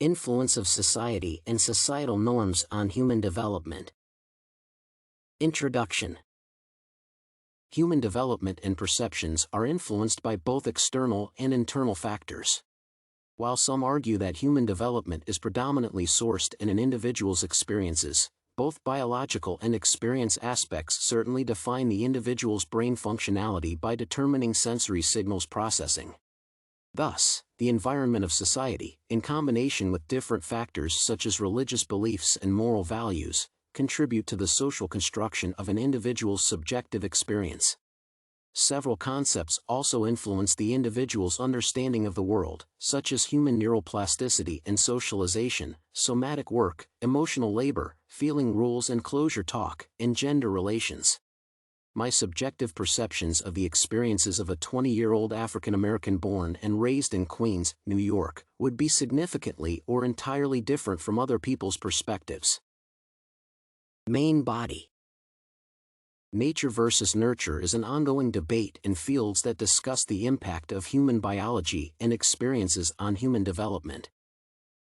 Influence of society and societal norms on human development. Introduction. Human development and perceptions are influenced by both external and internal factors. While some argue that human development is predominantly sourced in an individual's experiences, both biological and experience aspects certainly define the individual's brain functionality by determining sensory signals processing. Thus, the environment of society, in combination with different factors such as religious beliefs and moral values, contribute to the social construction of an individual's subjective experience. Several concepts also influence the individual's understanding of the world, such as human neuroplasticity and socialization, somatic work, emotional labor, feeling rules and closure talk, and gender relations. My subjective perceptions of the experiences of a 20-year-old African-American born and raised in Queens, New York, would be significantly or entirely different from other people's perspectives. Main body. Nature versus nurture is an ongoing debate in fields that discuss the impact of human biology and experiences on human development.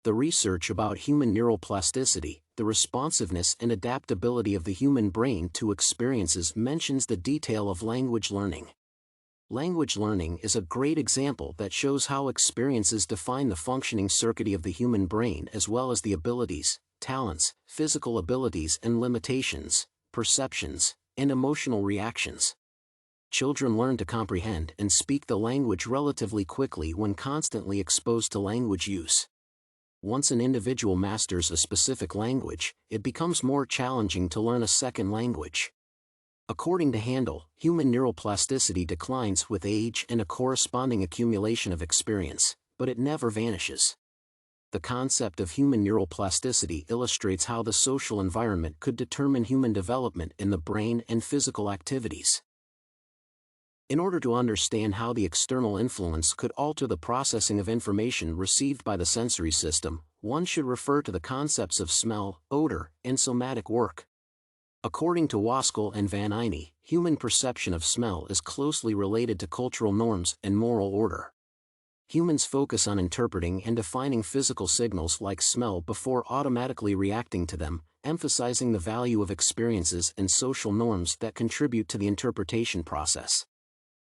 The research about human neuroplasticity, the responsiveness and adaptability of the human brain to experiences, mentions the detail of language learning. Language learning is a great example that shows how experiences define the functioning circuitry of the human brain as well as the abilities, talents, physical abilities and limitations, perceptions, and emotional reactions. Children learn to comprehend and speak the language relatively quickly when constantly exposed to language use. Once an individual masters a specific language, it becomes more challenging to learn a second language. According to Handel, human neuroplasticity declines with age and a corresponding accumulation of experience, but it never vanishes. The concept of human neuroplasticity illustrates how the social environment could determine human development in the brain and physical activities. In order to understand how the external influence could alter the processing of information received by the sensory system, one should refer to the concepts of smell, odor, and somatic work. According to Hochschild and Van Eyne, human perception of smell is closely related to cultural norms and moral order. Humans focus on interpreting and defining physical signals like smell before automatically reacting to them, emphasizing the value of experiences and social norms that contribute to the interpretation process.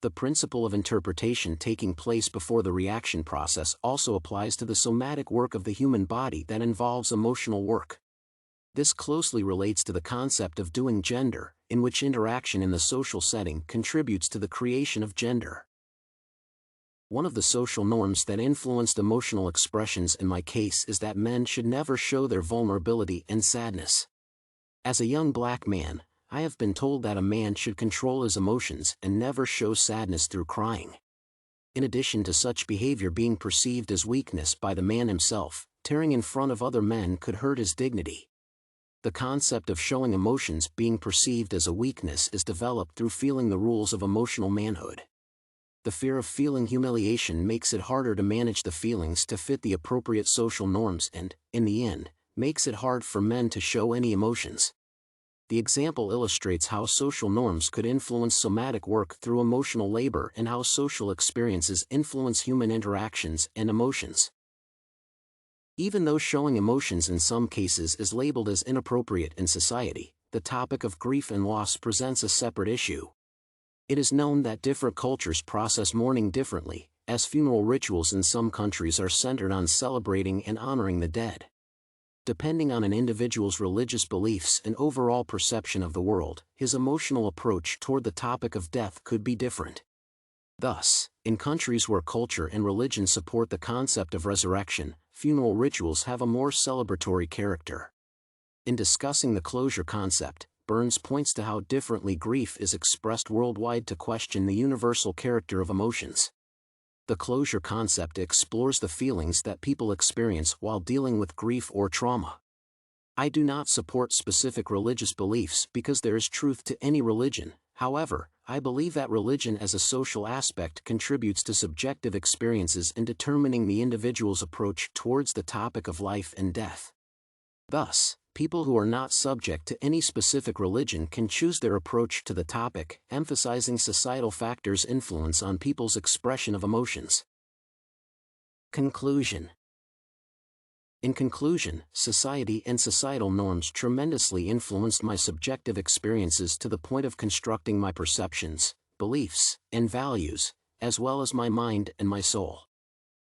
The principle of interpretation taking place before the reaction process also applies to the somatic work of the human body that involves emotional work. This closely relates to the concept of doing gender, in which interaction in the social setting contributes to the creation of gender. One of the social norms that influenced emotional expressions in my case is that men should never show their vulnerability and sadness. As a young black man, I have been told that a man should control his emotions and never show sadness through crying. In addition to such behavior being perceived as weakness by the man himself, tearing in front of other men could hurt his dignity. The concept of showing emotions being perceived as a weakness is developed through feeling the rules of emotional manhood. The fear of feeling humiliation makes it harder to manage the feelings to fit the appropriate social norms and, in the end, makes it hard for men to show any emotions. The example illustrates how social norms could influence somatic work through emotional labor and how social experiences influence human interactions and emotions. Even though showing emotions in some cases is labeled as inappropriate in society, the topic of grief and loss presents a separate issue. It is known that different cultures process mourning differently, as funeral rituals in some countries are centered on celebrating and honoring the dead. Depending on an individual's religious beliefs and overall perception of the world, his emotional approach toward the topic of death could be different. Thus, in countries where culture and religion support the concept of resurrection, funeral rituals have a more celebratory character. In discussing the closure concept, Berns points to how differently grief is expressed worldwide to question the universal character of emotions. The closure concept explores the feelings that people experience while dealing with grief or trauma. I do not support specific religious beliefs because there is truth to any religion. However, I believe that religion as a social aspect contributes to subjective experiences in determining the individual's approach towards the topic of life and death. Thus, people who are not subject to any specific religion can choose their approach to the topic, emphasizing societal factors' influence on people's expression of emotions. Conclusion. In conclusion, society and societal norms tremendously influenced my subjective experiences to the point of constructing my perceptions, beliefs, and values, as well as my mind and my soul.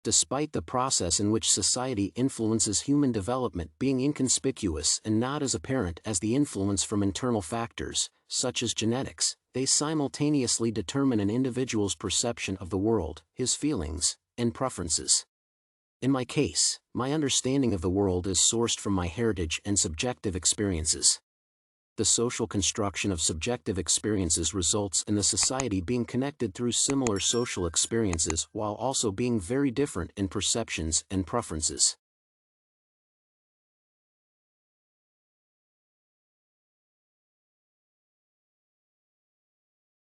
Despite the process in which society influences human development being inconspicuous and not as apparent as the influence from internal factors, such as genetics, they simultaneously determine an individual's perception of the world, his feelings, and preferences. In my case, my understanding of the world is sourced from my heritage and subjective experiences. The social construction of subjective experiences results in the society being connected through similar social experiences while also being very different in perceptions and preferences.